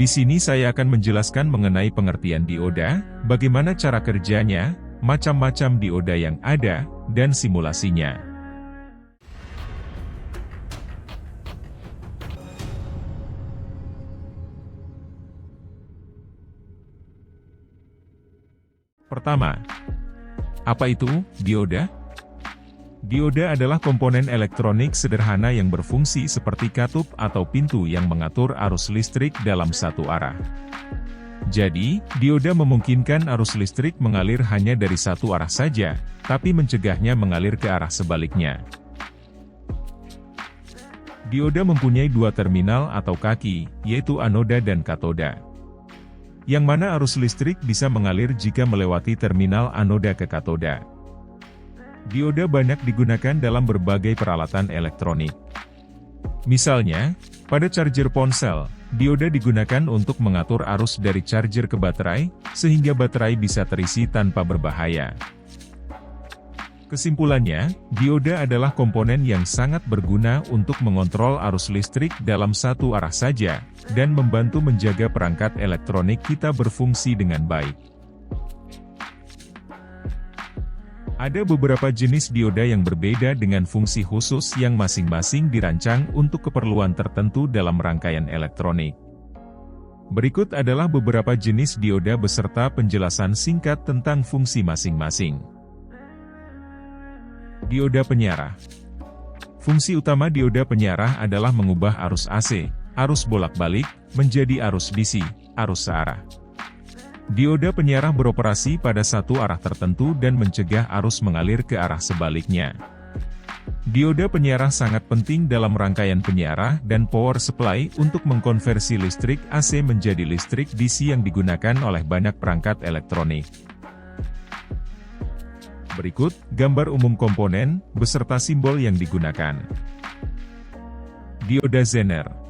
Di sini saya akan menjelaskan mengenai pengertian dioda, bagaimana cara kerjanya, macam-macam dioda yang ada, dan simulasinya. Pertama, apa itu dioda? Dioda adalah komponen elektronik sederhana yang berfungsi seperti katup atau pintu yang mengatur arus listrik dalam satu arah. Jadi, dioda memungkinkan arus listrik mengalir hanya dari satu arah saja, tapi mencegahnya mengalir ke arah sebaliknya. Dioda mempunyai dua terminal atau kaki, yaitu anoda dan katoda. Yang mana arus listrik bisa mengalir jika melewati terminal anoda ke katoda. Dioda banyak digunakan dalam berbagai peralatan elektronik. Misalnya, pada charger ponsel, dioda digunakan untuk mengatur arus dari charger ke baterai, sehingga baterai bisa terisi tanpa berbahaya. Kesimpulannya, dioda adalah komponen yang sangat berguna untuk mengontrol arus listrik dalam satu arah saja, dan membantu menjaga perangkat elektronik kita berfungsi dengan baik. Ada beberapa jenis dioda yang berbeda dengan fungsi khusus yang masing-masing dirancang untuk keperluan tertentu dalam rangkaian elektronik. Berikut adalah beberapa jenis dioda beserta penjelasan singkat tentang fungsi masing-masing. Dioda penyarah. Fungsi utama dioda penyarah adalah mengubah arus AC, arus bolak-balik, menjadi arus DC, arus searah. Dioda penyarah beroperasi pada satu arah tertentu dan mencegah arus mengalir ke arah sebaliknya. Dioda penyarah sangat penting dalam rangkaian penyarah dan power supply untuk mengkonversi listrik AC menjadi listrik DC yang digunakan oleh banyak perangkat elektronik. Berikut, gambar umum komponen, beserta simbol yang digunakan. Dioda Zener.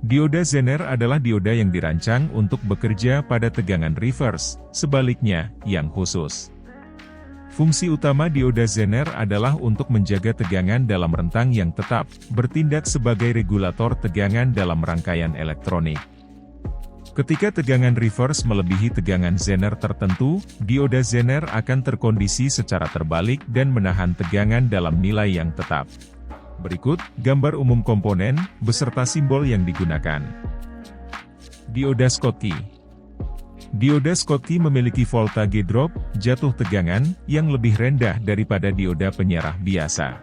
Dioda Zener adalah dioda yang dirancang untuk bekerja pada tegangan reverse, sebaliknya, yang khusus. Fungsi utama dioda Zener adalah untuk menjaga tegangan dalam rentang yang tetap, bertindak sebagai regulator tegangan dalam rangkaian elektronik. Ketika tegangan reverse melebihi tegangan Zener tertentu, dioda Zener akan terkondisi secara terbalik dan menahan tegangan dalam nilai yang tetap. Berikut, gambar umum komponen, beserta simbol yang digunakan. Dioda Schottky. Dioda Schottky memiliki voltage drop, jatuh tegangan, yang lebih rendah daripada dioda penyarah biasa.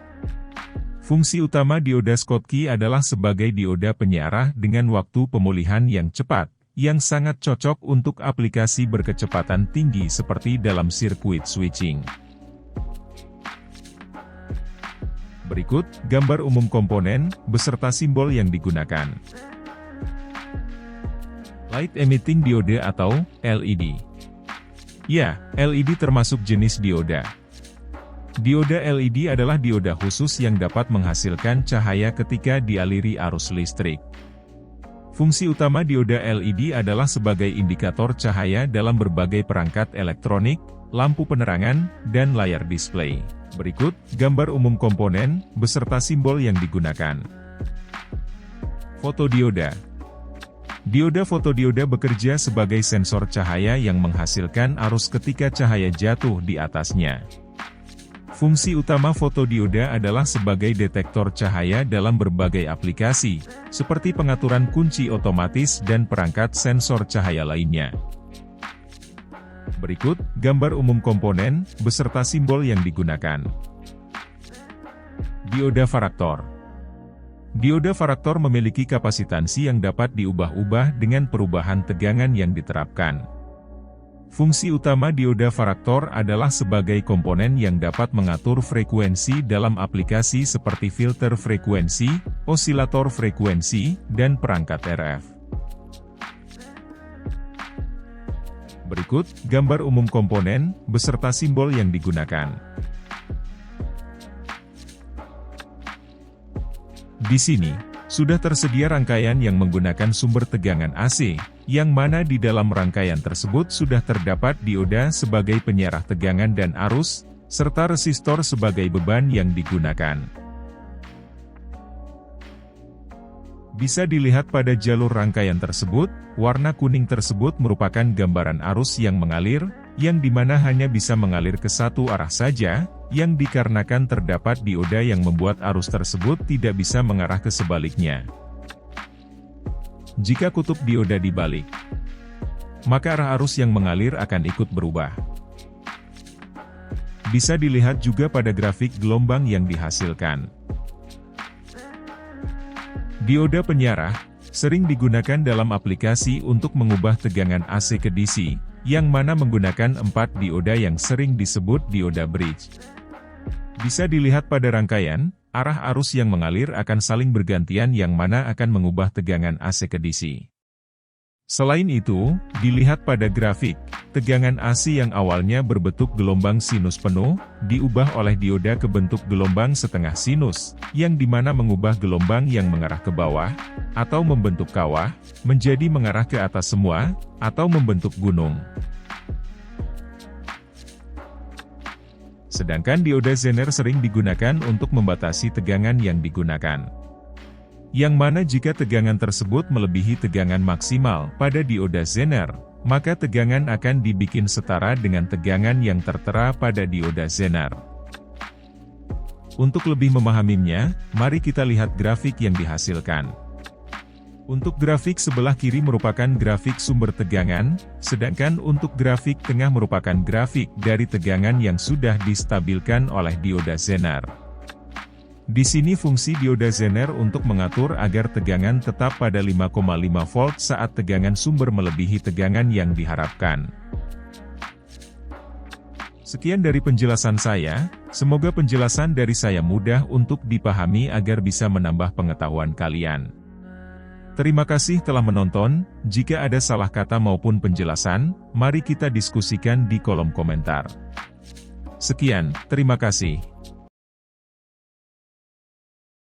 Fungsi utama dioda Schottky adalah sebagai dioda penyarah dengan waktu pemulihan yang cepat, yang sangat cocok untuk aplikasi berkecepatan tinggi seperti dalam sirkuit switching. Berikut, gambar umum komponen, beserta simbol yang digunakan. Light Emitting Diode atau LED. Ya, LED termasuk jenis dioda. Dioda LED adalah dioda khusus yang dapat menghasilkan cahaya ketika dialiri arus listrik. Fungsi utama dioda LED adalah sebagai indikator cahaya dalam berbagai perangkat elektronik, lampu penerangan, dan layar display. Berikut, gambar umum komponen, beserta simbol yang digunakan. Fotodioda. Dioda fotodioda bekerja sebagai sensor cahaya yang menghasilkan arus ketika cahaya jatuh di atasnya. Fungsi utama fotodioda adalah sebagai detektor cahaya dalam berbagai aplikasi, seperti pengaturan kunci otomatis dan perangkat sensor cahaya lainnya. Berikut, gambar umum komponen, beserta simbol yang digunakan. Dioda varaktor. Dioda varaktor memiliki kapasitansi yang dapat diubah-ubah dengan perubahan tegangan yang diterapkan. Fungsi utama dioda varaktor adalah sebagai komponen yang dapat mengatur frekuensi dalam aplikasi seperti filter frekuensi, osilator frekuensi, dan perangkat RF. Berikut, gambar umum komponen, beserta simbol yang digunakan. Di sini, sudah tersedia rangkaian yang menggunakan sumber tegangan AC, yang mana di dalam rangkaian tersebut sudah terdapat dioda sebagai penyarah tegangan dan arus, serta resistor sebagai beban yang digunakan. Bisa dilihat pada jalur rangkaian tersebut, warna kuning tersebut merupakan gambaran arus yang mengalir, yang dimana hanya bisa mengalir ke satu arah saja, yang dikarenakan terdapat dioda yang membuat arus tersebut tidak bisa mengarah ke sebaliknya. Jika kutub dioda dibalik, maka arah arus yang mengalir akan ikut berubah. Bisa dilihat juga pada grafik gelombang yang dihasilkan. Dioda penyarah sering digunakan dalam aplikasi untuk mengubah tegangan AC ke DC, yang mana menggunakan 4 dioda yang sering disebut dioda bridge. Bisa dilihat pada rangkaian, arah arus yang mengalir akan saling bergantian yang mana akan mengubah tegangan AC ke DC. Selain itu, dilihat pada grafik, tegangan AC yang awalnya berbentuk gelombang sinus penuh, diubah oleh dioda ke bentuk gelombang setengah sinus, yang dimana mengubah gelombang yang mengarah ke bawah, atau membentuk kawah, menjadi mengarah ke atas semua, atau membentuk gunung. Sedangkan dioda Zener sering digunakan untuk membatasi tegangan yang digunakan. Yang mana jika tegangan tersebut melebihi tegangan maksimal pada dioda Zener, maka tegangan akan dibikin setara dengan tegangan yang tertera pada dioda Zener. Untuk lebih memahaminya, mari kita lihat grafik yang dihasilkan. Untuk grafik sebelah kiri merupakan grafik sumber tegangan, sedangkan untuk grafik tengah merupakan grafik dari tegangan yang sudah distabilkan oleh dioda Zener. Di sini fungsi dioda Zener untuk mengatur agar tegangan tetap pada 5,5 volt saat tegangan sumber melebihi tegangan yang diharapkan. Sekian dari penjelasan saya, semoga penjelasan dari saya mudah untuk dipahami agar bisa menambah pengetahuan kalian. Terima kasih telah menonton, jika ada salah kata maupun penjelasan, mari kita diskusikan di kolom komentar. Sekian, terima kasih.